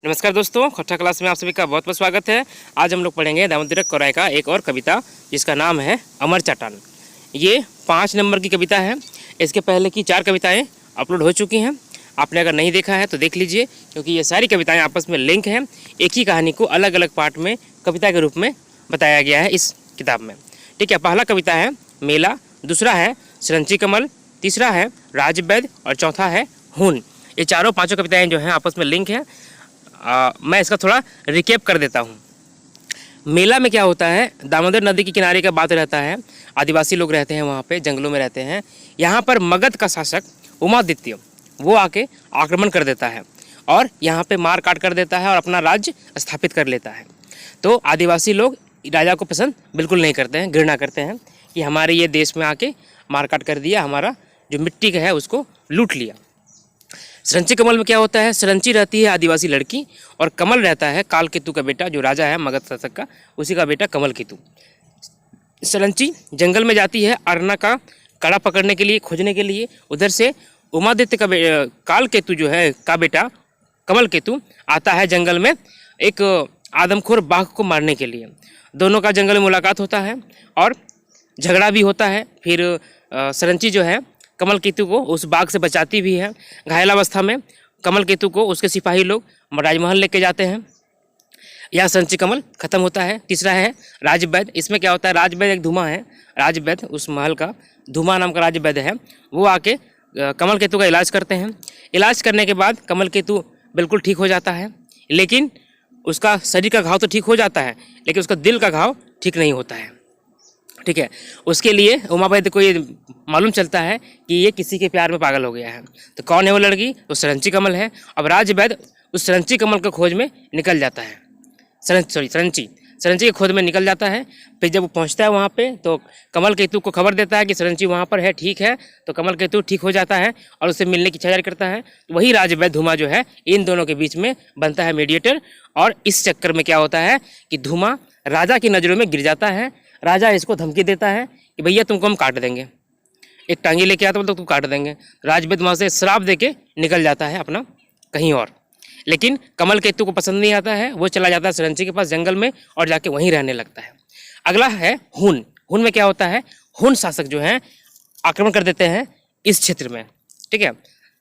नमस्कार दोस्तों, कक्षा क्लास में आप सभी का बहुत बहुत स्वागत है। आज हम लोग पढ़ेंगे दामोदर कोराय का एक और कविता जिसका नाम है अमर चट्टान। ये 5 नंबर की कविता है। इसके पहले की 4 कविताएं अपलोड हो चुकी हैं। आपने अगर नहीं देखा है तो देख लीजिए, क्योंकि ये सारी कविताएं आपस में लिंक हैं। एक ही कहानी को अलग अलग पार्ट में कविता के रूप में बताया गया है इस किताब में। ठीक है, पहला कविता है मेला, दूसरा है सरंची कमल, तीसरा है राजवैद्य और चौथा है हून। ये चारों पाँचों कविताएँ जो हैं आपस में लिंक हैं। मैं इसका थोड़ा रिकेप कर देता हूँ। मेला में क्या होता है, दामोदर नदी के किनारे का बात रहता है। आदिवासी लोग रहते हैं वहाँ पे, जंगलों में रहते हैं। यहाँ पर मगध का शासक उमादित्य वो आके आक्रमण कर देता है और यहाँ पे मार काट कर देता है और अपना राज्य स्थापित कर लेता है। तो आदिवासी लोग राजा को पसंद बिल्कुल नहीं करते हैं, घृणा करते हैं कि हमारे ये देश में आके मार काट कर दिया, हमारा जो मिट्टी का है उसको लूट लिया। सरंची कमल में क्या होता है, सरंची रहती है आदिवासी लड़की और कमल रहता है काल केतु का बेटा, जो राजा है मगध शासक का, उसी का बेटा कमल केतु। सरंची जंगल में जाती है अरना का कड़ा पकड़ने के लिए, खोजने के लिए। उधर से उमादित्य का काल केतु जो है का बेटा कमल केतु आता है जंगल में एक आदमखोर बाघ को मारने के लिए। दोनों का जंगल में मुलाकात होता है और झगड़ा भी होता है। फिर सरंची जो है कमल केतु को उस बाघ से बचाती भी है। घायलावस्था में कमल केतु को उसके सिपाही लोग राजमहल लेके जाते हैं। यह सरंची कमल खत्म होता है। तीसरा है राजवैद्य। इसमें क्या होता है, राजवैद्य एक धुमा है, राजवैद्य उस महल का धुमा नाम का राजवैद्य है। वो आके कमल केतु का इलाज करते हैं। इलाज करने के बाद कमल केतु बिल्कुल ठीक हो जाता है, लेकिन उसका शरीर का घाव तो ठीक हो जाता है, लेकिन उसका दिल का घाव ठीक नहीं होता है। ठीक है, उसके लिए उमावैद्य को ये मालूम चलता है कि ये किसी के प्यार में पागल हो गया है। तो कौन है वो लड़की, तो सरंची कमल है। अब राजवैद्य उस सरंची कमल के खोज में निकल जाता है। सरंची के खोज में निकल जाता है। फिर जब वो पहुंचता है वहाँ पे तो कमल केतु को खबर देता है कि सरंची वहाँ पर है, ठीक है। तो कमल केतु ठीक हो जाता है और उससे मिलने की इच्छा जाहिर करता है। तो वही राजवैद्य धुमा जो है इन दोनों के बीच में बनता है मीडिएटर। और इस चक्कर में क्या होता है कि धुमा राजा की नज़रों में गिर जाता है। राजा इसको धमकी देता है कि भैया तुमको हम काट देंगे, एक टांगी लेके आता तो तुम काट देंगे। राजवैद्य वहाँ से श्राप देके निकल जाता है अपना कहीं और। लेकिन कमल केतु को पसंद नहीं आता है, वो चला जाता है सरंची के पास जंगल में और जाके वहीं रहने लगता है। अगला है हून। हून में क्या होता है, हून शासक जो है आक्रमण कर देते हैं इस क्षेत्र में। ठीक है,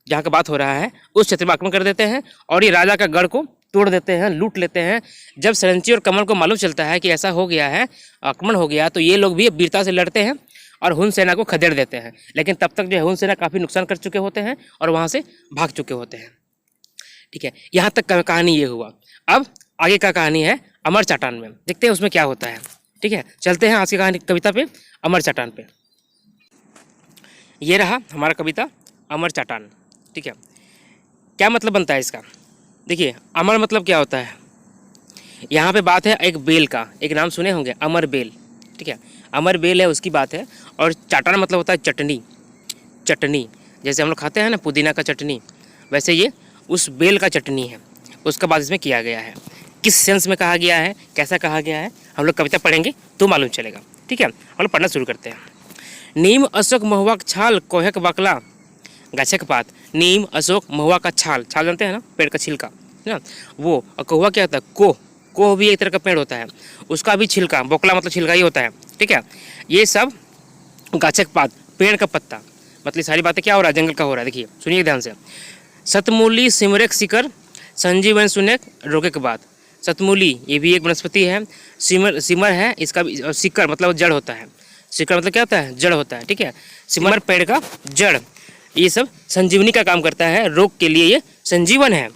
जहाँ का बात हो रहा है उस क्षेत्र में आक्रमण कर देते हैं और ये राजा का गढ़ को तोड़ देते हैं, लूट लेते हैं। जब सरंची और कमल को मालूम चलता है कि ऐसा हो गया है, आक्रमण हो गया, तो ये लोग भी वीरता से लड़ते हैं और हुन सेना को खदेड़ देते हैं। लेकिन तब तक जो है हुन सेना काफ़ी नुकसान कर चुके होते हैं और वहाँ से भाग चुके होते हैं। ठीक है, यहाँ तक कहानी ये हुआ। अब आगे का कहानी है अमर चट्टान में, देखते हैं उसमें क्या होता है। ठीक है, चलते हैं आज की कहानी कविता पे, अमर चट्टान पे। ये रहा हमारा कविता अमर चट्टान। ठीक है, क्या मतलब बनता है इसका, देखिए अमर मतलब क्या होता है। यहाँ पे बात है एक बेल का, एक नाम सुने होंगे अमर बेल। ठीक है, अमर बेल है उसकी बात है। और चट्टान मतलब होता है चटनी। चटनी जैसे हम लोग खाते हैं ना पुदीना का चटनी, वैसे ये उस बेल का चटनी है। उसका बात इसमें किया गया है। किस सेंस में कहा गया है, कैसा कहा गया है, हम लोग कविता पढ़ेंगे तो मालूम चलेगा। ठीक है, हम लोग पढ़ना शुरू करते हैं। नीम अशोक महुआ का छाल कोहक बकला गाछक पात। नीम अशोक महुआ का छाल, छाल जानते हैं ना, पेड़ का छिलका है ना, वो। और कहुआ क्या होता है, कोह भी एक तरह का पेड़ होता है, उसका भी छिलका, बोकला मतलब छिलका ही होता है। ठीक है, ये सब गाछक पात, पेड़ का पत्ता, मतलब सारी बातें क्या हो रहा है, जंगल का हो रहा है। देखिए सुनिए ध्यान से। सतमूली सिमरेक शिकर संजीवन सुनेक रोके के बाद। सतमूली ये भी एक वनस्पति है, सिमर है इसका भी, और शिकर मतलब जड़ होता है। शिकर मतलब क्या होता है, जड़ होता है। ठीक है, सिमर पेड़ का जड़, ये सब संजीवनी का काम करता है, रोग के लिए ये संजीवन है।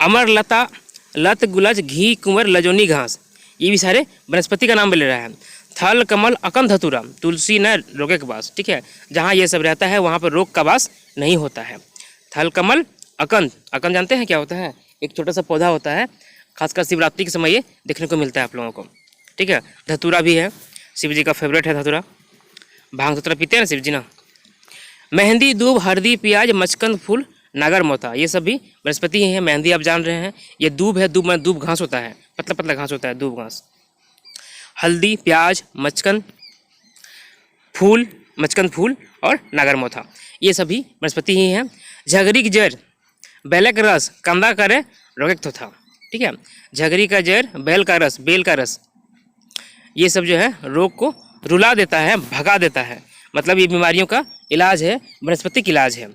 अमर लता लत गुलज घी कुंवर लजोनी घास, ये भी सारे वनस्पति का नाम ले रहा है। थल कमल अकन धतुरा तुलसी न रोगे के बास। ठीक है, जहाँ ये सब रहता है वहाँ पर रोग का वास नहीं होता है। थल कमल अकंद, अकंद जानते हैं क्या होता है, एक छोटा सा पौधा होता है, खासकर शिवरात्रि के समय ये देखने को मिलता है आप लोगों को। ठीक है, धतूरा भी है, शिव जी का फेवरेट है धतूरा। भांग धतूरा पीते हैं ना शिव जी ना। मेहंदी दूब हल्दी प्याज मचकंद फूल नागर मोथा, ये सब भी वनस्पति हैं। मेहंदी आप जान रहे हैं, ये दूब है, दूब में दूब घास होता है, पतला पतला घास होता है, दूब घास। हल्दी प्याज मचकंद फूल, मचकंद फूल और नागर मोथा, ये सभी वनस्पति ही हैं। झगरी की जड़ बैलक रस कंदा करे रोगेक्तो था। ठीक है, झगरी का जहर, बेल का रस, ये सब जो है रोग को रुला देता है, भगा देता है। मतलब ये बीमारियों का इलाज है, वनस्पतिक इलाज है।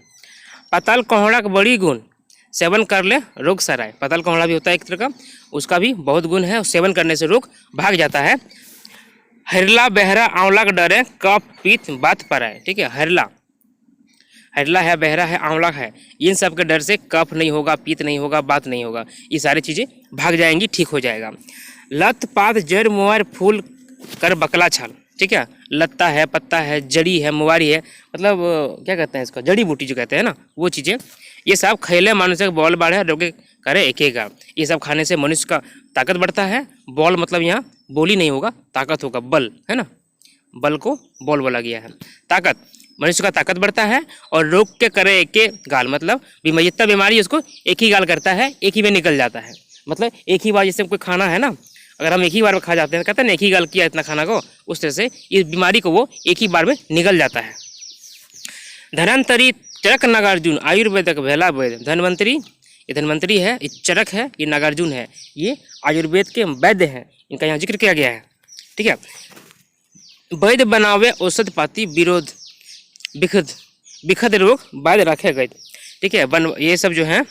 पाताल कोहड़ा का बड़ी गुण, सेवन कर ले रोग सराय। पाताल कोहड़ा भी होता है एक तरह का, उसका भी बहुत गुण है, सेवन करने से रोग भाग जाता है। हरला बहरा आंवला का डरे, कफ पीत बात पर आए। ठीक है, हरला है, बहरा है, आंवला है, इन सब के डर से कफ नहीं होगा, पीत नहीं होगा, बात नहीं होगा, ये सारी चीज़ें भाग जाएंगी, ठीक हो जाएगा। लत पात जड़ मुआर फूल कर बकला छाल। ठीक है, लत्ता है, पत्ता है, जड़ी है, मुवारी है, मतलब क्या कहते हैं इसका, जड़ी बूटी जो कहते हैं ना, वो चीज़ें, ये सब खैले मनुष्य बॉल बढ़े रोगे करे एकेगा। ये सब खाने से मनुष्य का ताकत बढ़ता है। बॉल मतलब यहाँ बोली नहीं होगा, ताकत होगा, बल है ना, बल को बॉल बोला गया है। ताकत, मनुष्य का ताकत बढ़ता है। और रोग के करे एके गाल, मतलब जितना बीमारी उसको एक ही गाल करता है, एक ही में निकल जाता है। मतलब एक ही बार, जैसे कोई खाना है ना, अगर हम एक ही बार में खा जाते हैं, कहते हैं ना एक ही गाल किया इतना खाना को, उस तरह से इस बीमारी को वो एक ही बार में निकल जाता है। धनवंतरी चरक नागार्जुन आयुर्वेदक भेला वैद्य। धनवंतरी, ये धनवंतरी है, ये चरक है, ये नागार्जुन है, ये आयुर्वेद के वैद्य हैं, इनका यहाँ जिक्र किया गया है। ठीक है, वैद्य बनावे औषध पाती विरोध बिखद रोग वैद्य रखे गए। ठीक है, ये सब जो है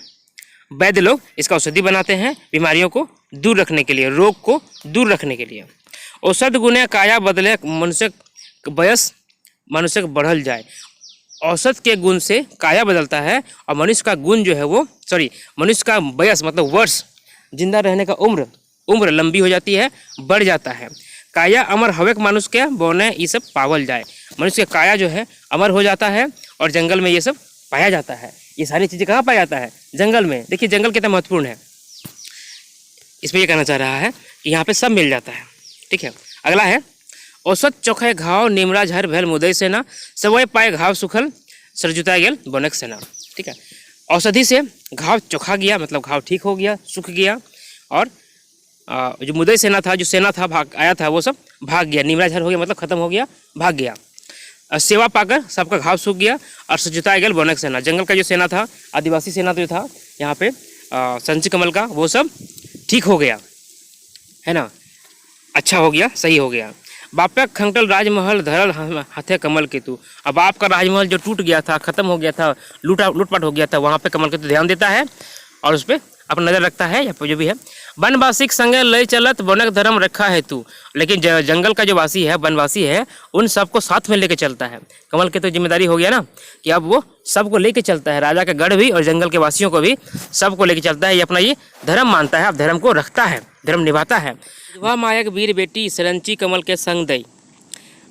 वैद्य लोग इसका औषधि बनाते हैं बीमारियों को दूर रखने के लिए, रोग को दूर रखने के लिए। औषध गुणे काया बदले मनुष्य वयस मनुष्य बढ़ल जाए। औषध के गुण से काया बदलता है और मनुष्य का गुण जो है वो, मनुष्य का वयस मतलब वर्ष, जिंदा रहने का उम्र लंबी हो जाती है, बढ़ जाता है। काया अमर हवेक मनुष्य के बोने ये सब पावल जाए। मनुष्य का काया जो है अमर हो जाता है और जंगल में ये सब पाया जाता है। ये सारी चीज़ें कहाँ पाया जाता है? जंगल में। देखिए जंगल कितना महत्वपूर्ण है, इसमें ये कहना चाह रहा है कि यहाँ पे सब मिल जाता है। ठीक है, अगला है औसत चोखे घाव निमरा झर भेल मुदय सेना, सवय पाए घाव सुखल सरजुता गेल बनक सेना। ठीक है, औषधि से घाव चोखा गया, मतलब घाव ठीक हो गया, सूख गया, और जो मुदय सेना था, जो सेना था भाग आया था, वो सब भाग गया। निमरा झर हो गया मतलब खत्म हो गया, भाग गया। सेवा पाकर सबका घाव सूख गया और सरजुता गेल बनक सेना, जंगल का जो सेना था, आदिवासी सेना जो था यहाँ पे संची कमल का, वो सब ठीक हो गया, है ना, अच्छा हो गया, सही हो गया। बापक खंगटल राजमहल धरल हाथे कमल केतु। अब आपका राजमहल जो टूट गया था, खत्म हो गया था, लूटपाट हो गया था, वहाँ पे कमल केतु ध्यान देता है और उस पर अपना नजर रखता है, या जो भी है। वनवासी संगे लय चलत बनक धर्म रखा है तू। लेकिन जंगल का जो वासी है, वनवासी है, उन सबको साथ में लेके चलता है। कमल केतु जिम्मेदारी हो गया ना कि अब वो सबको लेके चलता है, राजा के गढ़ भी और जंगल के वासियों को भी सबको लेके चलता है। ये अपना ये धर्म मानता है, अब धर्म को रखता है, धर्म निभाता है। विधवा मायक वीर बेटी सरंची कमल के संग दई।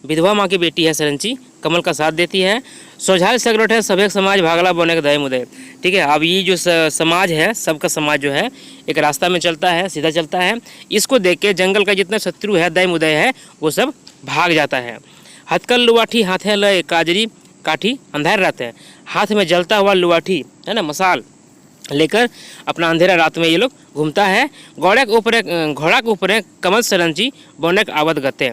विधवा माँ की बेटी है सरंची, कमल का साथ देती है। सोझाल सगरट है सभेक समाज भागला बने दय मुदय। ठीक है, अब ये जो समाज है, सबका समाज जो है एक रास्ता में चलता है, सीधा चलता है। इसको देख के जंगल का जितना शत्रु है, दय मुदय है, वो सब भाग जाता है। हथकल लुआठी हाथे लय काजरी काठी अंधेर रहते हैं। हाथ में जलता हुआ लुआठी है ना, मसाल लेकर अपना अंधेरा रात में ये लोग घूमता है। घोड़ा के ऊपर कमल सरंची बोनक आवत गते।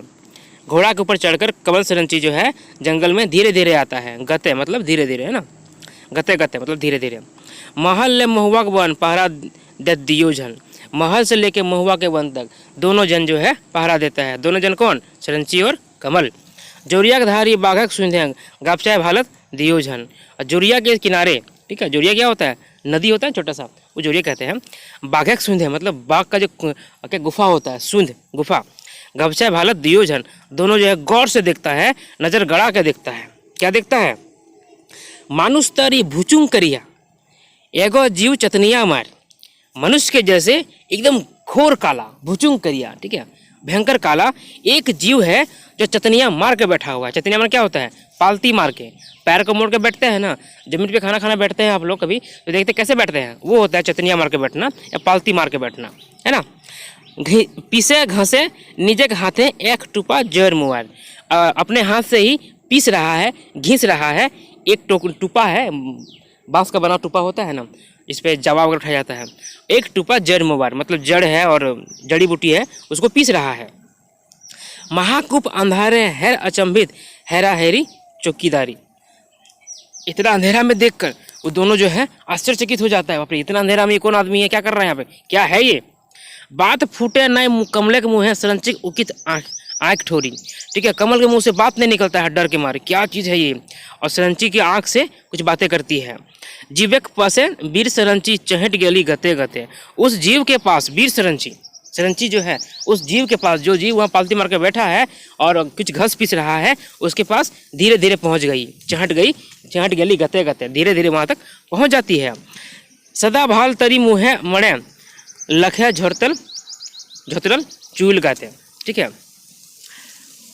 घोड़ा के ऊपर चढ़कर कमल सरंची जो है जंगल में धीरे धीरे आता है। गते मतलब धीरे धीरे, है ना, गते मतलब धीरे धीरे। महल ले महुआ के वन पहरा दे दियो जन। महल से लेके महुआ के वन तक दोनों जन जो है पहरा देता है। दोनों जन कौन? सरंची और कमल। जोरिया के धारी बाघक सुंधेंग गापचाए भारत दियो जन। और जोरिया के किनारे, ठीक है, जोरिया क्या होता है? नदी होता है छोटा सा, वो जोरिया कहते हैं। बाघक सुंध है मतलब बाघ का जो क्या गुफा होता है, सुंध गुफा। गपचाए भारत दियो जन, दोनों जो है गौर से देखता है, नजर गड़ा के देखता है। क्या देखता है? मानुष तरी भुचुंग करिया एगो जीव चतनिया मार। मनुष्य के जैसे एकदम घोर काला, भुचुंग करिया, ठीक है, भयंकर काला एक जीव है जो चतनिया मार के बैठा हुआ है। चतनिया मार क्या होता है? पालती मार के, पैर को मोड़ के बैठते हैं ना, जमीन पे खाना खाना बैठते हैं आप लोग कभी तो देखते कैसे बैठते हैं, वो होता है चतनिया मार के बैठना या पालती मार के बैठना, है ना। पीसे घसे निजे के हाथे एक टुपा जर मुआर, अपने हाथ से ही पीस रहा है, घिस रहा है। एक टुपा है, बांस का बना टुपा होता है ना, इस पर जावा वगैरह उठाया जाता है। एक टुपा जड़ मुबार मतलब जड़ है और जड़ी बूटी है, उसको पीस रहा है। महाकूप अंधारे हैर अचंभित हैरा हैरी चौकीदारी। इतना अंधेरा में देखकर वो दोनों जो है आश्चर्यचकित हो जाता है, बाप रे इतना अंधेरा में ये कौन आदमी है, क्या कर रहा है यहाँ पे, क्या है ये। बात फूटे न कमले के मुँह है सरंची उकित आँख ठोरी, ठीक है, कमल के मुंह से बात नहीं निकलता है डर के मारे, क्या चीज़ है ये। और सरंची की आँख से कुछ बातें करती है। जीवक पासे वीर सरंची चहट गेली गते गते, उस जीव के पास वीर सरंची जो है उस जीव के पास, जो जीव वहाँ पालती मार के बैठा है और कुछ घस पीस रहा है, उसके पास धीरे धीरे पहुँच गई, चहट गेली गते गते, धीरे धीरे वहाँ तक पहुँच जाती है। सदा भाल तरी मुँहे मड़े लखे झोतल चूल गाते, ठीक है,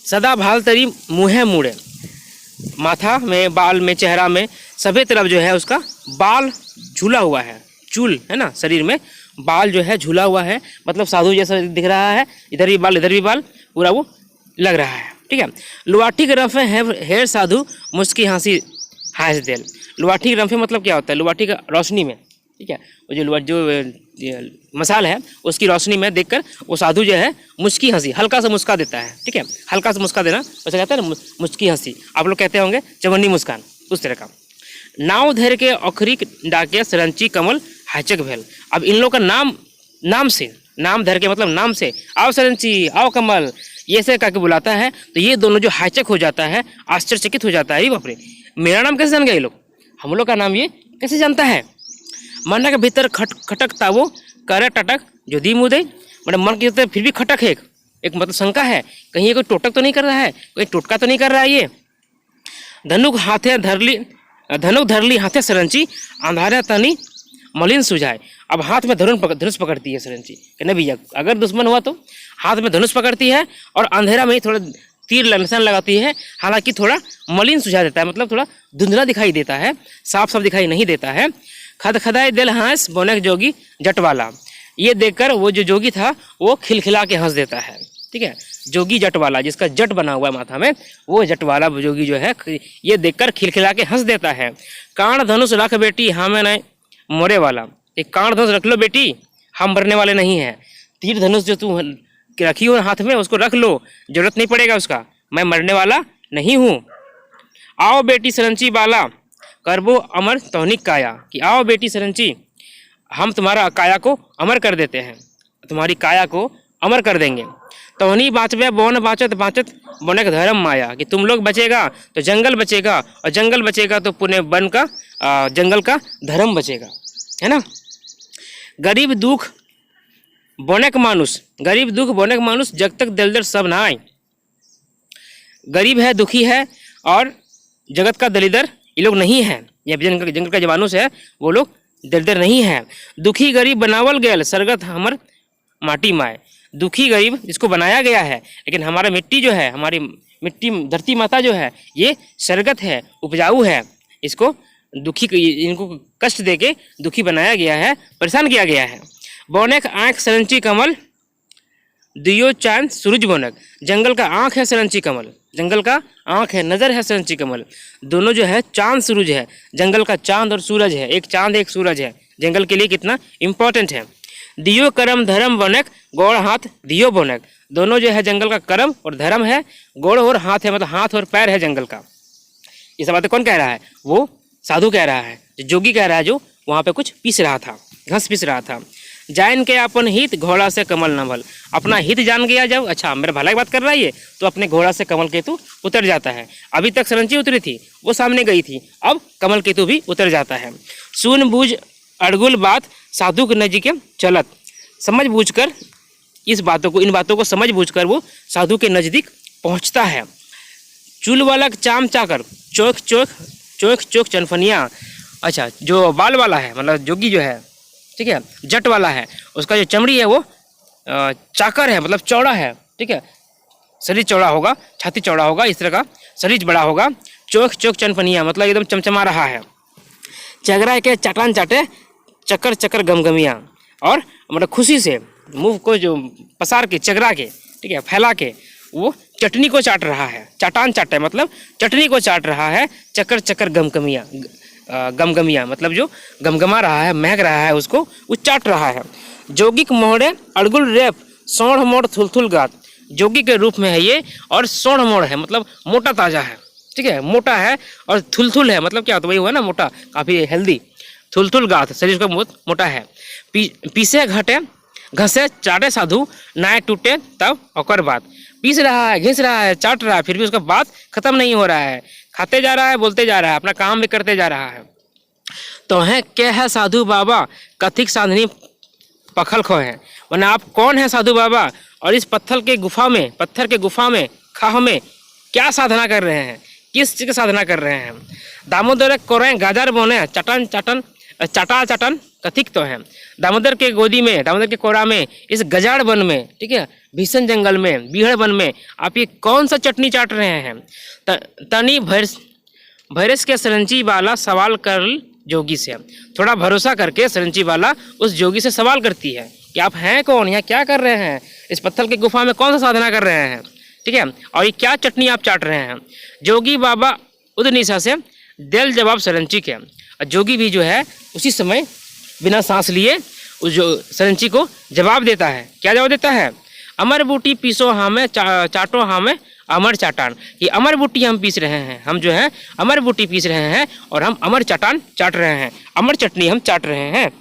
सदा भाल तरी मुँहे मुड़े, माथा में, बाल में, चेहरा में, सभी तरफ जो है उसका बाल झूला हुआ है, चूल है ना, शरीर में बाल जो है झूला हुआ है, मतलब साधु जैसा दिख रहा है, इधर भी बाल पूरा वो लग रहा है, ठीक है। लुआठी के रफे हेर साधु मुस्की हंसी हास देल। लुआठी के रफे मतलब क्या होता है, लुआठी का रोशनी में, ठीक है, वो जो मसाल है उसकी रोशनी में देखकर वो साधु जो है मुस्की हंसी, हल्का सा मुस्का देता है, ठीक है, हल्का सा मुस्का देना वैसे कहते हैं ना, मुस्की हंसी, आप लोग कहते होंगे चवन्नी मुस्कान, उस तरह का। नाव धैर के अखरी डाके सरंची कमल हाचक भेल। अब इन लोग का नाम से, नाम धर के मतलब नाम से, आओ सरंची, आओ कमल, ये से करके बुलाता है, तो ये दोनों जो हाचक हो जाता है, आश्चर्यचकित हो जाता है, बाप रे मेरा नाम कैसे जान गए ये लोग, हम लोग का नाम ये कैसे जानता है। मन के भीतर खटकता वो करे टटक जो दी मुँह दे, मतलब मन के भीतर फिर भी खटक है, एक मतलब शंका है, कहीं ये कोई टोटक तो नहीं कर रहा है, कोई टोटका तो नहीं कर रहा है ये। धनुक धरली हाथे सरंची अंधारे तनी मलिन सुझाए। अब हाथ में धनुष पकड़ती है सरंची, कहना भैया अगर दुश्मन हुआ तो हाथ में धनुष पकड़ती है और अंधेरा में ही थोड़ा तीर निशान लगाती है, हालांकि थोड़ा मलिन सुझा देता है, मतलब थोड़ा धुंधला दिखाई देता है, साफ साफ दिखाई नहीं देता है। खदखदाए दिल हंस बोनक जोगी जट वाला, ये देखकर वो जो जोगी था वो खिलखिला के हंस देता है, ठीक है, जोगी जट वाला, जिसका जट बना हुआ है माथा में, वो जट वाला जोगी जो है ये देखकर खिलखिला के हंस देता है। कान धनुष रख बेटी हमें नहीं मोरे वाला, एक कान धनुष रख लो बेटी, हम मरने वाले नहीं हैं, तीर धनुष जो तू रखी हो हाथ में उसको रख लो, जरूरत नहीं पड़ेगा उसका, मैं मरने वाला नहीं हूँ। आओ बेटी सरंची बाला करबो अमर तौनिक काया, कि आओ बेटी सरंची हम तुम्हारा काया को अमर कर देते हैं, तुम्हारी काया को अमर कर देंगे। तोहनी बाँचबे बोन बाँचत बोनक धर्म माया, कि तुम लोग बचेगा तो जंगल बचेगा, और जंगल बचेगा तो पुण्य वन का जंगल का धर्म बचेगा, है ना। गरीब दुख बोनक मानुष जग तक दलदल सब ना आए। गरीब है, दुखी है और जगत का दलिदर ये लोग नहीं है, ये जंगल का जो मानुष है वो लोग दलिदर नहीं है। दुखी गरीब बनावल गयल सरगत हमर माटी माए, दुखी गरीब इसको बनाया गया है, लेकिन हमारा मिट्टी जो है, हमारी मिट्टी धरती माता जो है ये सरगत है, उपजाऊ है, इसको दुखी इनको कष्ट देके दुखी बनाया गया है, परेशान किया गया है। बोनक आँख सरंची कमल दियो चांद सूरज बोनक, जंगल का आँख है सरंची कमल, जंगल का आँख है, नज़र है सरंची कमल, दोनों जो है चांद सूरज है, जंगल का चांद और सूरज है, एक चांद एक सूरज है, जंगल के लिए कितना इम्पोर्टेंट है। दियो करम धर्म बोनक गोड़ हाथ दियो बोनक, दोनों जो है जंगल का कर्म और धर्म है, गोड़ और हाथ है, मतलब हाथ और पैर है जंगल का। ये सब बातें कौन कह रहा है, वो साधु कह रहा है, जोगी कह रहा है, जो वहाँ पे कुछ पीस रहा था, घास पीस रहा था। जान के अपन हित घोड़ा से कमल न भल, अपना हित जान गया जब, अच्छा मेरे भलाई बात कर रहा है ये, तो अपने घोड़ा से कमल केतु उतर जाता है। अभी तक सरंची उतरी थी, वो सामने गई थी, अब कमल केतु भी उतर जाता है। सुन बूझ अड़गुल बात साधु के नजीक चलत, समझ बूझकर इन बातों को समझ बूझकर वो साधु के नज़दीक पहुँचता है। चूल वाला चाम चाकर चोख चनफनिया, अच्छा जो बाल वाला है मतलब जोगी जो है, ठीक है, जट वाला है, उसका जो चमड़ी है वो चाकर है, मतलब चौड़ा है, ठीक है, शरीर चौड़ा होगा, छाती चौड़ा होगा, इस तरह का शरीर बड़ा होगा। चोख चनफनिया मतलब एकदम चमचमा रहा है। चगरा के चाटान चाटे चक्कर गमगमिया, और मतलब खुशी से मुंह को जो पसार के चगरा के, ठीक है, फैला के वो चटनी को चाट रहा है, चाटान चाटे मतलब चटनी को चाट रहा है। चक्कर गमगमिया मतलब जो गमगमा रहा है, महक रहा है, उसको वो चाट रहा है। जोगिक मोहड़े अड़गुल रेप सोढ़ मोड़ थुलथुल गात, जोगी के रूप में है ये, और सोढ़ मोड़ है मतलब मोटा ताजा है, ठीक है, मोटा है और थुलथुल है, मतलब क्या होता है, वही हुआ ना मोटा, काफ़ी हेल्दी, थुलथुल गाथ, शरीर का बहुत मोटा है। पीसे घटे घसे चाटे साधु नाय टूटे तब ओकर बात। पीस रहा है, घिस रहा है, चाट रहा है, फिर भी उसका बात खत्म नहीं हो रहा है, खाते जा रहा है, बोलते जा रहा है, अपना काम भी करते जा रहा है। तो है क्या है साधु बाबा कथिक साधनी पखल खो है, वरना आप कौन है साधु बाबा, और इस पत्थर के गुफा में खाह में क्या साधना कर रहे हैं, किस चीज़ की साधना कर रहे हैं। दामोदर कोरें गाजर बोने चटन चटन चटा चटन कथिक तो है। दामोदर के गोदी में, दामोदर के कोरा में, इस गजाड़ वन में, ठीक है, भीषण जंगल में, बीहड़ वन में आप ये कौन सा चटनी चाट रहे हैं। तनी भैरस के सरंची वाला सवाल कर जोगी से, थोड़ा भरोसा करके सरंची वाला उस जोगी से सवाल करती है कि आप हैं कौन, यहाँ क्या कर रहे हैं, इस पत्थर की गुफा में कौन सा साधना कर रहे हैं, ठीक है, और ये क्या चटनी आप चाट रहे हैं। जोगी बाबा उदनिशा से दिल जवाब सरंची के, और जोगी भी जो है उसी समय बिना सांस लिए उस जो सरंची को जवाब देता है। क्या जवाब देता है, अमर बूटी पीसो हमें चाटो हमें अमर चाटान। ये अमर बूटी हम पीस रहे हैं, हम जो है अमर बूटी पीस रहे हैं और हम अमर चाटान चाट रहे हैं, अमर चटनी हम चाट रहे हैं।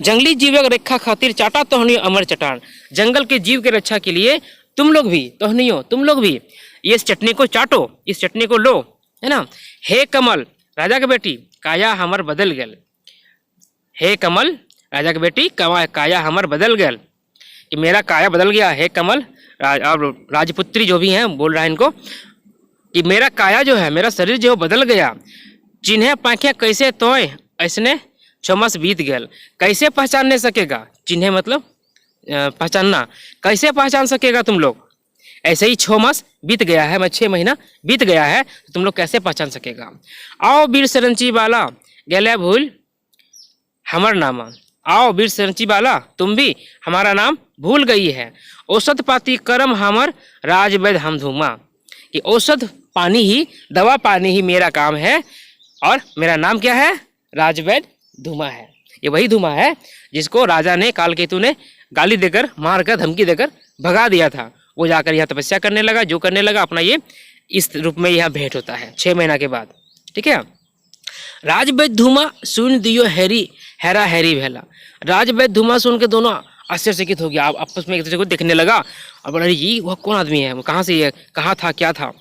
जंगली जीव की रक्षा खातिर चाटा तोहनियो अमर चटान। जंगल के जीव की रक्षा के लिए तुम लोग भी, तोहनियो तुम लोग भी ये इस चटनी को चाटो, इस चटनी को लो, है ना। हे कमल राजा के बेटी काया हमर बदल गल। हे कमल राजा की बेटी काया हमर बदल गल, कि मेरा काया बदल गया। हे कमल और राजपुत्री जो भी हैं बोल रहा है इनको कि मेरा काया जो है, मेरा शरीर जो बदल गया। चिन्हे पाखे कैसे तोय ऐसने छमस बीत गल। कैसे पहचानने सकेगा, चिन्हे मतलब पहचानना, कैसे पहचान सकेगा तुम लोग, ऐसे ही 6 मास बीत गया है, मैं 6 महीना बीत गया है, तो तुम लोग कैसे पहचान सकेगा। आओ वीर सरंची वाला गले भूल हमर नामा। आओ वीर सरंची वाला तुम भी हमारा नाम भूल गई है। औषध पाती कर्म हमर राजवैद हम धूमा। कि औषध पानी ही, दवा पानी ही मेरा काम है, और मेरा नाम क्या है, राजवैद धूमा है। ये वही धूमा है जिसको राजा ने कालकेतु ने गाली देकर, मारकर, धमकी देकर भगा दिया था। वो जाकर यहाँ तपस्या करने लगा, जो करने लगा अपना ये इस रूप में यहाँ भेंट होता है 6 महीना के बाद, ठीक है। राजवैद धूमा सुन दियो हैरा हैरी भेला। राजवैद धूमा सुन के दोनों आश्चर्यचकित हो गया, आप आपस में एक दूसरे को देखने लगा और बोला ये वह कौन आदमी है, वो कहाँ से, ये कहाँ था, क्या था,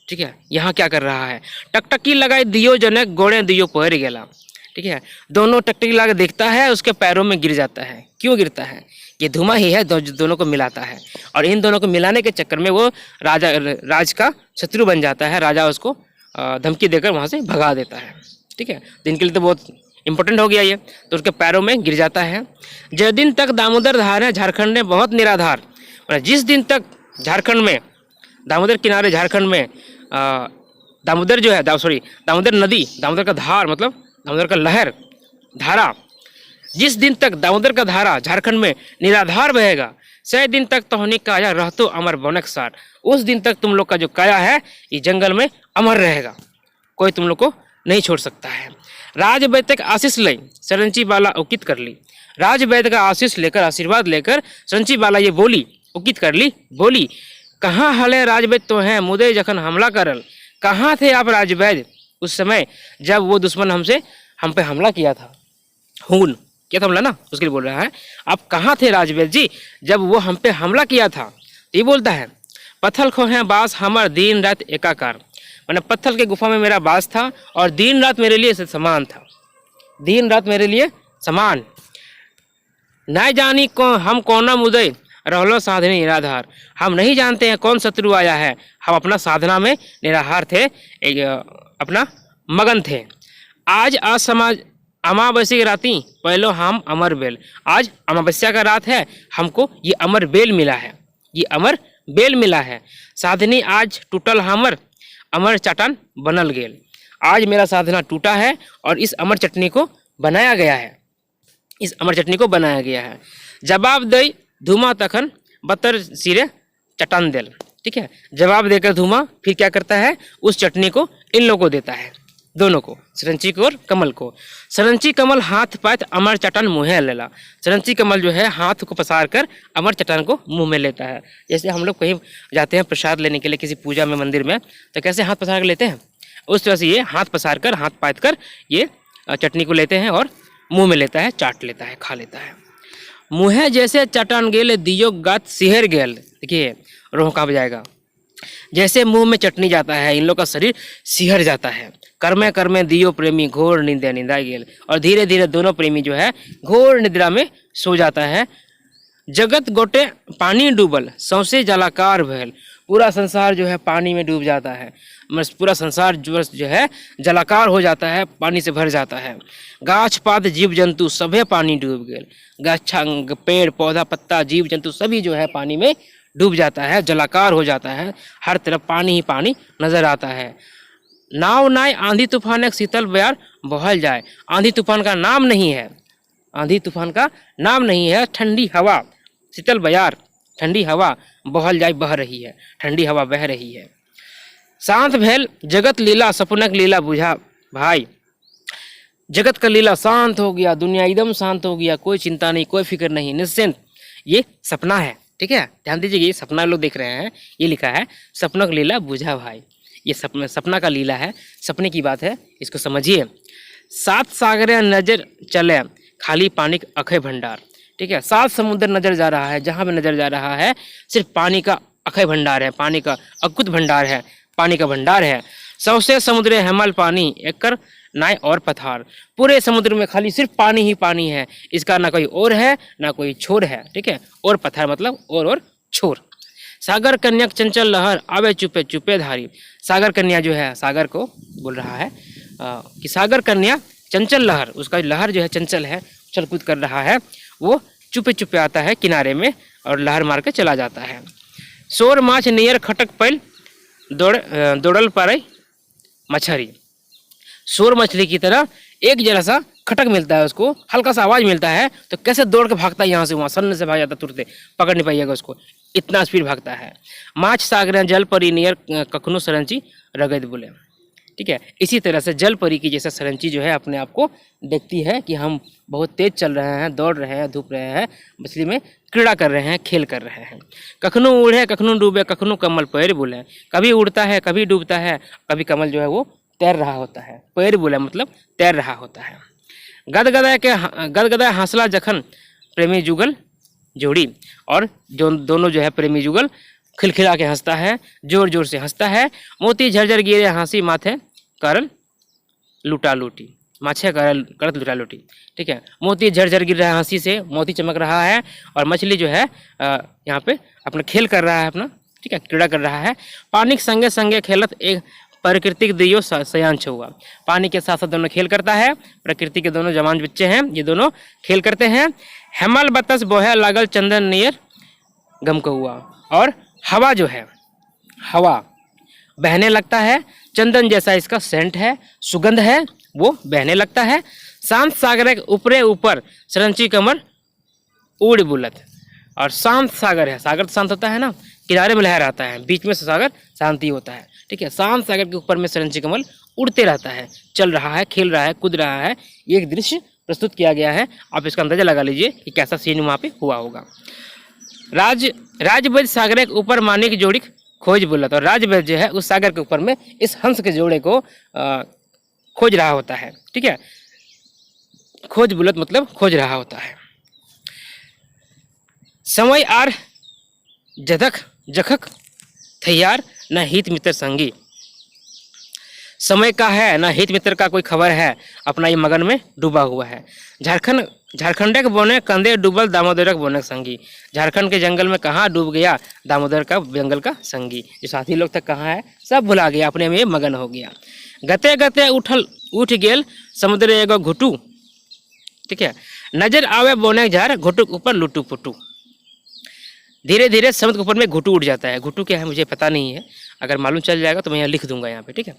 ठीक है, यहाँ क्या कर रहा है। टकटकी लगाए दियो जनक गोड़े दियो पैर गेला, ठीक है। दोनों टकटकी लगा देखता है, उसके पैरों में गिर जाता है। क्यों गिरता है, ये धुआं ही है दोनों को मिलाता है, और इन दोनों को मिलाने के चक्कर में वो राज का शत्रु बन जाता है। राजा उसको धमकी देकर वहाँ से भगा देता है, ठीक है। तो इनके लिए तो बहुत इंपॉर्टेंट हो गया ये, तो उसके पैरों में गिर जाता है। जिस दिन तक दामोदर धार है झारखंड में बहुत निराधार, जिस दिन तक झारखंड में, दामोदर किनारे झारखंड में दामोदर जो है, दामोदर नदी, दामोदर का धार मतलब दामोदर का लहर, धारा, जिस दिन तक दामोदर का धारा झारखंड में निराधार बहेगा, 100 दिन तक तोहनी काया रहतो अमर बनक सार। उस दिन तक तुम लोग का जो काया है ये जंगल में अमर रहेगा, कोई तुम लोग को नहीं छोड़ सकता है। राजवैद्य का आशीष ले सरंची बाला उकित कर ली। राजवैद्य का आशीष लेकर, आशीर्वाद लेकर सरंची बाला ये बोली, उकित कर ली, बोली कहाँ हले राजवैद्य तो हैं मुदे जखन हमला करल। कहाँ थे आप राजवैद्य उस समय जब वो दुश्मन हम पे हमला किया था, खून क्या था हमला ना, उसके लिए बोल रहा है। आप कहाँ थे राजवैद्य जी जब वो हम पे हमला किया था। ये बोलता है पत्थल खो है बास हमर दिन रात एकाकार, मैंने पत्थर के गुफा में मेरा बास था और दिन रात मेरे लिए समान था, दिन रात मेरे लिए समान। न जानी हम कौन मुदय रहलो साधने निराधार। हम नहीं जानते हैं कौन शत्रु आया है, हम अपना साधना में निराहार थे, अपना मगन थे। आज असमाज अमावस्या की राती पहलो हम अमर बेल। आज अमावस्या का रात है, हमको ये अमर बेल मिला है, ये अमर बेल मिला है। साधनी आज टूटल हमर अमर चटन बनल गेल। आज मेरा साधना टूटा है और इस अमर चटनी को बनाया गया है, इस अमर चटनी को बनाया गया है। जवाब दई धूमा तखन बतर सिरे चटन देल, ठीक है। जवाब देकर धूमा फिर क्या करता है, उस चटनी को इन लोगों को देता है, दोनों को, सरंची को और कमल को। सरंची कमल हाथ पात अमर चट्टान मुँहे लेला। सरंची कमल जो है हाथ को पसार कर अमर चट्टान को मुंह में लेता है। जैसे हम लोग कहीं जाते हैं प्रसाद लेने के लिए किसी पूजा में, मंदिर में, तो कैसे हाथ पसार कर लेते हैं, उस तरह से ये हाथ पसार कर, हाथ पात कर ये चटनी को लेते हैं और मुंह में लेता है, चाट लेता है, खा लेता है। मुँहे जैसे चट्टान गेल दियो गात सिहर गेल। देखिए रोह कहाँ जाएगा। जैसे मुंह में चटनी जाता है, इन लोग का शरीर सिहर जाता है। कर्मे कर्मे दियो प्रेमी घोर निंदा निंदा गेल। और धीरे धीरे दोनों प्रेमी जो है घोर निद्रा में सो जाता है। जगत गोटे पानी डूबल सौसे जलाकार भैल। पूरा संसार जो है पानी में डूब जाता है, पूरा संसार जो है जलाकार हो जाता है, पानी से भर जाता है। गाछ पात जीव जंतु सभे पानी डूब गए। गाछा, पेड़ पौधा, पत्ता, जीव जंतु सभी जो है पानी में डूब जाता है, जलाकार हो जाता है। हर तरफ पानी ही पानी नजर आता है। नाव नाय आंधी तूफान एक शीतल बयार बहल जाए। आंधी तूफान का नाम नहीं है, आंधी तूफान का नाम नहीं है। ठंडी हवा, शीतल बयार, ठंडी हवा बहल जाए, बह रही है, ठंडी हवा बह रही है। शांत भेल जगत लीला सपनक लीला बुझा भाई। जगत का लीला शांत हो गया, दुनिया एकदम शांत हो गया, कोई चिंता नहीं, कोई फिक्र नहीं, निश्चिंत। ये सपना है, ठीक है, ध्यान दीजिए, ये सपना लोग देख रहे हैं, ये लिखा है सपनक लीला बुझा भाई। ये सपना का लीला है, सपने की बात है, इसको समझिए। सात सागरें नजर चले खाली पानी का अखय भंडार। ठीक है, सात समुद्र नजर जा रहा है, जहाँ भी नजर जा रहा है सिर्फ पानी का अखय भंडार है, पानी का अकुत भंडार है, पानी का भंडार है। सौसे समुद्र हेमल पानी एकर नाय और पथार। पूरे समुद्र में खाली सिर्फ पानी ही पानी है, इसका ना कोई और है ना कोई छोर है। ठीक है, और पथार मतलब और छोर। सागर कन्या चंचल लहर आवे चुपे चुपे धारी। सागर कन्या जो है, सागर को बोल रहा है कि सागर कन्या चंचल लहर, उसका लहर जो है चंचल है, उछल कूद कर रहा है, वो चुपे चुपे आता है किनारे में और लहर मार के चला जाता है। शोर माछ नियर खटक पैल दौड़ल पारे मछली। शोर मछली की तरह एक जरा सा खटक मिलता है उसको, हल्का सा आवाज मिलता है तो कैसे दौड़ के भागता है, यहाँ से वहाँ सन्न से भाग जाता, तुरंत पकड़ नहीं पाइएगा उसको, इतना स्पीड भागता है। माछ सागर जल परी नियर कखनो सरंची रगद बोले। ठीक है, इसी तरह से जल परी की जैसा सरंची जो है अपने आप को देखती है कि हम बहुत तेज चल रहे हैं, दौड़ रहे हैं, धूप रहे हैं, मछली में क्रीड़ा कर रहे हैं, खेल कर रहे हैं। कखनो उड़े कखनो डूबे कखनो कमल पैर बोले। कभी उड़ता है, कभी डूबता है, कभी कमल जो है वो तैर रहा होता है। पैर बोले मतलब तैर रहा होता है। गदगदा हंसला जखन प्रेमी जुगल जोड़ी। और जो दोनों जो है प्रेमी जुगल खिलखिला के हंसता है, जोर जोर से हंसता है। मोती झरझर गिरे हंसी माथे करल लुटा लूटी। माछे करत लुटा लूटी। ठीक है, मोती झरझर गिर रहा है, हंसी से मोती चमक रहा है, और मछली जो है यहाँ पे अपना खेल कर रहा है, अपना ठीक है क्रीड़ा कर रहा है। पानी के संगे संगे खेलत एक प्रकृति के दियो सयान छुआ। पानी के साथ साथ दोनों खेल करता है, प्रकृति के दोनों जवान बच्चे हैं, ये दोनों खेल करते हैं। हेमल बतस बोहे लागल चंदन नियर गम को हुआ। और हवा जो है, हवा बहने लगता है, चंदन जैसा इसका सेंट है, सुगंध है, वो बहने लगता है। शांत सागर के ऊपरे ऊपर सरंची कमर उड़ बुलत। और शांत सागर है, सागर तो शांत होता है ना, किनारे में लहर आता है, बीच में सागर शांति होता है। ठीक है, शांत सागर के ऊपर में सरंची कमल उड़ते रहता है, चल रहा है, खेल रहा है, कूद रहा है। ये एक दृश्य प्रस्तुत किया गया है, आप इसका अंदाजा लगा लीजिए कि कैसा सीन वहाँ पे हुआ होगा। राजवैद्य सागर के ऊपर मानिक जोड़ी खोज बोलत। और राजवैद्य जो है उस सागर के ऊपर में इस हंस के जोड़े को खोज रहा होता है। ठीक है, खोज बुलत मतलब खोज रहा होता है। समय आर जखक थैयार न हित मित्र संगी। समय का है ना हित मित्र का कोई खबर है, अपना ये मगन में डूबा हुआ है। झारखंड के बोने कंधे डूबल दामोदर के बोने संगी। झारखंड के जंगल में कहाँ डूब गया दामोदर का जंगल का संगी। जो साथी लोग तक कहाँ है, सब भुला गया, अपने में मगन हो गया। गते गते उठ गेल समुद्र एगो घुटू। ठीक है, नजर आवे बोने झार घुटू के ऊपर लुटू पुटू। धीरे धीरे समुद्र के ऊपर में घुटू उठ जाता है। घुटू क्या है मुझे पता नहीं है, अगर मालूम चल जाएगा तो मैं यहाँ लिख दूंगा यहाँ पे। ठीक है,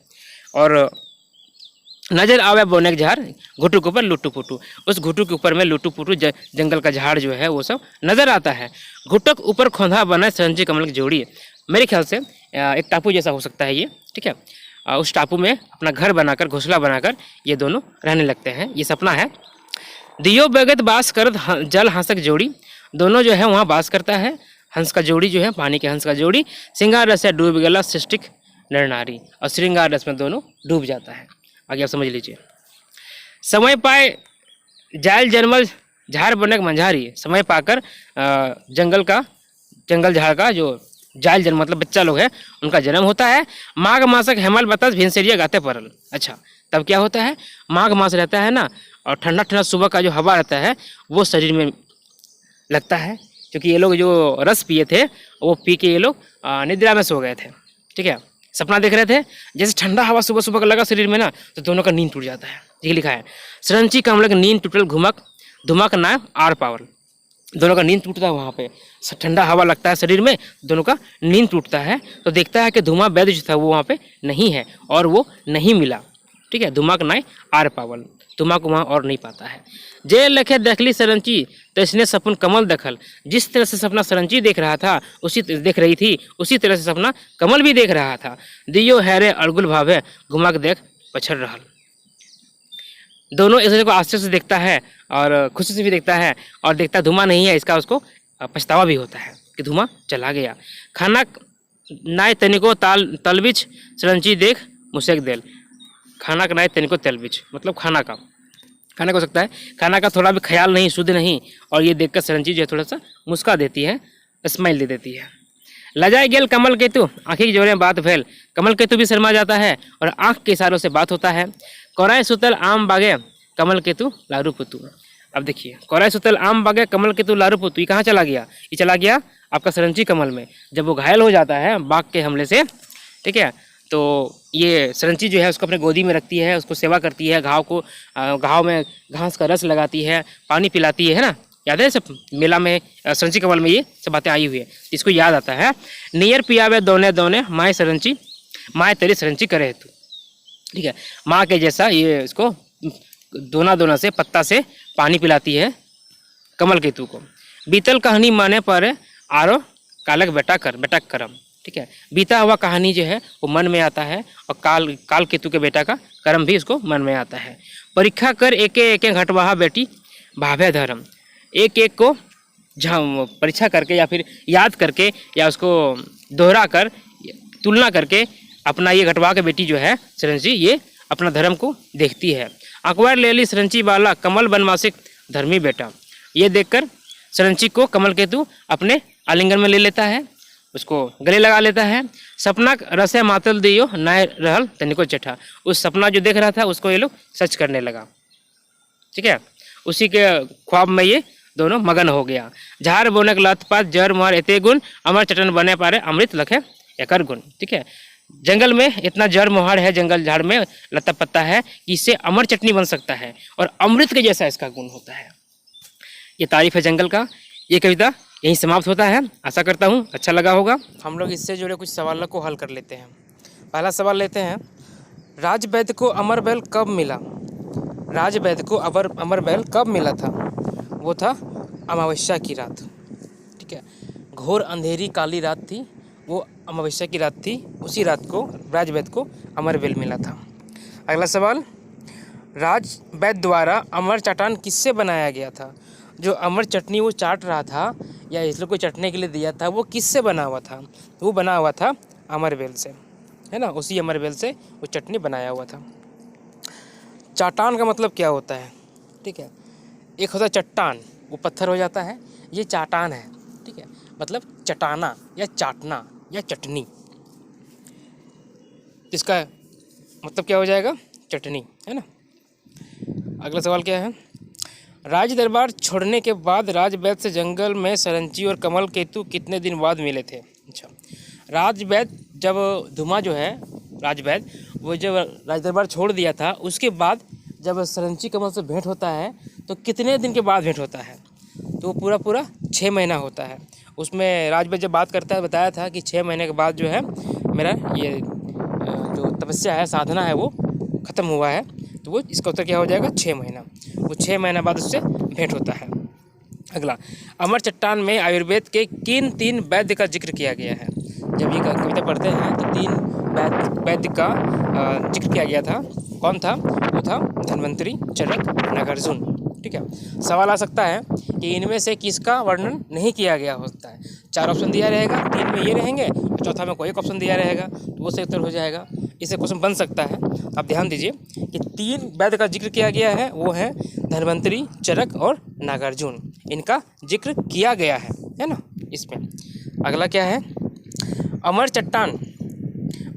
और नजर आवे बोनेक झाड़ घुटू के ऊपर लुटू पुटू। उस घुटू के ऊपर में लुटू पुटू जंगल का झाड़ जो है वो सब नजर आता है। घुटक ऊपर खोंधा बना सरंची कमल की जोड़ी। मेरे ख्याल से एक टापू जैसा हो सकता है ये। ठीक है, उस टापू में अपना घर बनाकर, घोंसला बनाकर ये दोनों रहने लगते हैं। ये सपना है। दियो बेगत बास करत जल हंसक जोड़ी, दोनों जो है वहाँ बास करता है। हंस का जोड़ी जो है, पानी के हंस का जोड़ी, श्रृंगार रस डूब गला सृष्टिक नर नारी, और श्रृंगार रस में दोनों डूब जाता है। आगे आप समझ लीजिए। समय पाए जायल जन्मल झाड़ बनक मंझारी, समय पाकर जंगल झाड़ का जो जायल जन्म मतलब बच्चा लोग है उनका जन्म होता है। माघ मासक हेमल बतस भिनसरिया गाते परल। अच्छा, तब क्या होता है, माघ मास रहता है ना, और ठंडा ठंडा सुबह का जो हवा रहता है वो शरीर में लगता है, क्योंकि ये लोग जो रस पिए थे वो पी के ये लोग निद्रा में सो गए थे। ठीक है, सपना देख रहे थे, जैसे ठंडा हवा सुबह सुबह का लगा शरीर में ना, तो दोनों का नींद टूट जाता है। ये लिखा है, सरंची कमलक नींद टूटल घुमक धुमक नाय आर पावल, दोनों का नींद टूटता है। वहाँ पे ठंडा हवा लगता है शरीर में, दोनों का नींद टूटता है। तो देखता है कि धुमा वैद्य जो था वो वहाँ पे नहीं है और वो नहीं मिला। ठीक है, धुमक नाय आर पावल, धुमा को वहाँ और नहीं पाता है। जे लखे देखली सरंची तो इसने सपन कमल दखल, जिस तरह से सपना सरंची देख रहा था देख रही थी उसी तरह से सपना कमल भी देख रहा था। दियो हैरे अड़गुल भावे घुमाक देख पछड़ रहल, दोनों एक दूसरे को आश्चर्य से देखता है और खुशी से भी देखता है, और देखता धुआं नहीं है इसका उसको पछतावा भी होता है कि धुआं चला गया। खाना नाय तनिको तलबिच सरंची देख मुसेक देल, खाना का नाय तनिको तलबिच मतलब खाना का हो सकता है, खाना का थोड़ा भी ख्याल नहीं, शुद्ध नहीं, और ये देखकर सरंची जो है थोड़ा सा मुस्का देती है, स्माइल दे देती है। लजाए गेल कमल केतु आँखी की जोरे बात भेल, कमल केतु भी शर्मा जाता है और आँख के इशारों से बात होता है। कोराय सुतल आम बागे कमल केतु लारू पुतु, अब देखिए, कोराय सुतल आम बागे कमल केतु लारू पुतु, ये कहाँ चला गया, ये चला गया आपका सरंची कमल में। जब वो घायल हो जाता है बाघ के हमले से, ठीक है, तो ये सरंची जो है उसको अपने गोदी में रखती है, उसको सेवा करती है, घाव में घास का रस लगाती है, पानी पिलाती है ना, याद है सब मेला में सरंची कमल में ये सब बातें आई हुई है, इसको याद आता है। नियर पियावे दोने दोने माए सरंची माए तेरी सरंची करे तू, ठीक है, माँ के जैसा ये इसको दोना से पत्ता से पानी पिलाती है कमल केतु को। बीतल कहानी माने पर आरो कालक बेटा करम, ठीक है, बीता हुआ कहानी जो है वो मन में आता है, और काल केतु के बेटा का कर्म भी इसको मन में आता है। परीक्षा कर एक एक घटवाहा बेटी भावे धर्म, एक एक को परीक्षा करके या फिर याद करके या उसको दोहरा कर तुलना करके अपना ये घटवा के बेटी जो है सरंची ये अपना धर्म को देखती है। अकबर ले ली सरंची वाला कमल बनवासिक धर्मी बेटा, ये देखकर सरंची को कमल केतु अपने आलिंगन में ले लेता है, उसको गले लगा लेता है। सपना रसे मातल दियो नाय रहल तनिको चठा, उस सपना जो देख रहा था उसको ये लोग सच करने लगा। ठीक है, उसी के ख्वाब में ये दोनों मगन हो गया। झाड़ बोनक लतपात जर मार एते गुण अमर चटन बने पारे अमृत लखे एकर गुण। ठीक है, जंगल में इतना जड़ मोहर है, जंगल झाड़ में लता पत्ता है कि इससे अमर चटनी बन सकता है और अमृत के जैसा इसका गुण होता है। ये तारीफ है जंगल का। ये कविता यहीं समाप्त होता है। आशा करता हूँ अच्छा लगा होगा। हम लोग इससे जुड़े कुछ सवालों को हल कर लेते हैं। पहला सवाल लेते हैं, राजवैद्य को अमर बैल कब मिला? राजवैद्य को अमर बैल कब मिला था? वो था अमावस्या की रात। ठीक है, घोर अंधेरी काली रात थी, वो अमावस्या की रात थी, उसी रात को राजवैद्य को अमर बैल मिला था। अगला सवाल, राजवैद्य द्वारा अमर चाटान किससे बनाया गया था? जो अमर चटनी वो चाट रहा था या इस लोग को चटने के लिए दिया था, वो किससे बना हुआ था? वो बना हुआ था अमर बैल से, है ना, उसी अमर बैल से वो चटनी बनाया हुआ था। चाटान का मतलब क्या होता है? ठीक है, एक होता है चट्टान, वो पत्थर हो जाता है, ये चाटान है। ठीक है, मतलब चटाना या चाटना या चटनी, इसका मतलब क्या हो जाएगा? चटनी, है ना। अगला सवाल क्या है, राज दरबार छोड़ने के बाद राजवैद्य से जंगल में सरंची और कमल केतु कितने दिन बाद मिले थे? अच्छा, राजवैद्य जब धुमा जो है राजवैद्य वो जब राज दरबार छोड़ दिया था, उसके बाद जब सरंची कमल से भेंट होता है तो कितने दिन के बाद भेंट होता है? तो पूरा 6 महीना होता है। उसमें राजवैद्य जब बात करता है बताया था कि 6 महीने के बाद जो है मेरा ये जो तपस्या है, साधना है, वो ख़त्म हुआ है। तो वो इसका उत्तर क्या हो जाएगा? 6 महीना। वो 6 महीना बाद उससे भेंट होता है। अगला, अमर चट्टान में आयुर्वेद के किन 3 वैद्य का जिक्र किया गया है? जब ये कविता पढ़ते हैं तो 3 वैद्य का जिक्र किया गया था। कौन था? वो था धन्वंतरि, चरक, नागार्जुन। ठीक है। सवाल आ सकता है कि इनमें से किसका वर्णन नहीं किया गया होता है। 4 ऑप्शन दिया रहेगा, 3 में ये रहेंगे और चौथा में कोई एक ऑप्शन दिया रहेगा, तो वो सही उत्तर हो जाएगा। इससे क्वेश्चन बन सकता है। आप ध्यान दीजिए कि 3 वैद्य का जिक्र किया गया है, वो है धन्वंतरि, चरक और नागार्जुन। इनका जिक्र किया गया है ना इसमें। अगला क्या है? अमर चट्टान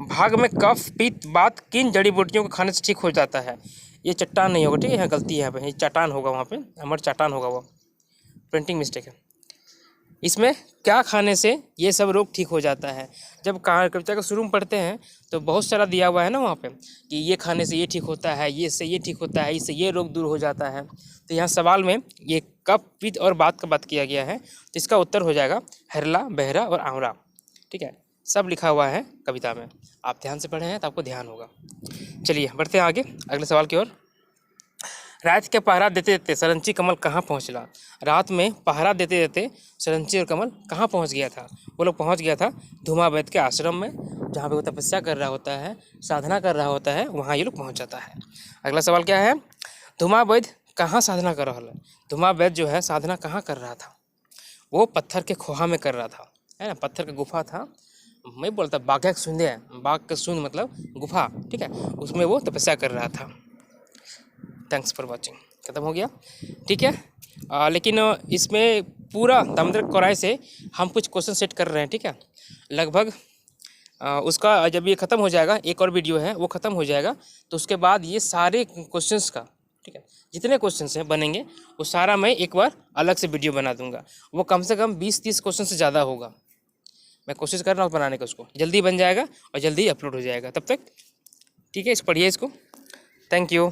भाग में कफ, पित्त, वात किन जड़ी बूटियों को खाने से ठीक हो जाता है? ये चट्टान नहीं होगा, ठीक है, यहाँ गलती है, यहाँ पे चट्टान होगा, वहाँ पे अमर चट्टान होगा, वो प्रिंटिंग मिस्टेक है। इसमें क्या खाने से ये सब रोग ठीक हो जाता है? जब कविता का शुरू में पढ़ते हैं तो बहुत सारा दिया हुआ है ना वहाँ पे कि ये खाने से ये ठीक होता है, ये से ये ठीक होता है, इससे ये रोग दूर हो जाता है। तो यहाँ सवाल में ये कफ, पित्त और वात का बात किया गया है, तो इसका उत्तर हो जाएगा हरला, बहरा और आंवला। ठीक है, सब लिखा हुआ है कविता में। आप ध्यान से पढ़े हैं तो आपको ध्यान होगा। चलिए बढ़ते हैं आगे अगले सवाल की ओर। रात के पहरा देते देते सरंची कमल कहाँ पहुँचला? रात में पहरा देते देते सरंची और कमल कहाँ पहुँच गया था? वो लोग पहुँच गया था धूमावैद्य के आश्रम में, जहाँ पे वो तपस्या कर रहा होता है, साधना कर रहा होता है, वहाँ ये लोग पहुँच जाता है। अगला सवाल क्या है? धूमावैद्य कहाँ साधना कर रहा है? धूमावैद्य जो है साधना कहाँ कर रहा था? वो पत्थर के खोहा में कर रहा था, है ना। पत्थर का गुफा था, मैं बोलता बाघ का शून्य है, बाघ का शून्य मतलब गुफा, ठीक है, उसमें वो तपस्या कर रहा था। थैंक्स फॉर वॉचिंग, खत्म हो गया, ठीक है। लेकिन इसमें पूरा दामोदर कौराई से हम कुछ क्वेश्चन सेट कर रहे हैं, ठीक है। लगभग उसका जब ये ख़त्म हो जाएगा, एक और वीडियो है वो ख़त्म हो जाएगा, तो उसके बाद ये सारे क्वेश्चंस का, ठीक है, जितने क्वेश्चंस हैं बनेंगे वो सारा मैं एक बार अलग से वीडियो बना दूंगा। वो कम से कम 20-30 क्वेश्चन से ज़्यादा होगा। मैं कोशिश कर रहा हूँ बनाने का, उसको जल्दी बन जाएगा और जल्दी अपलोड हो जाएगा। तब तक ठीक है, पढ़िए इसको। Thank you.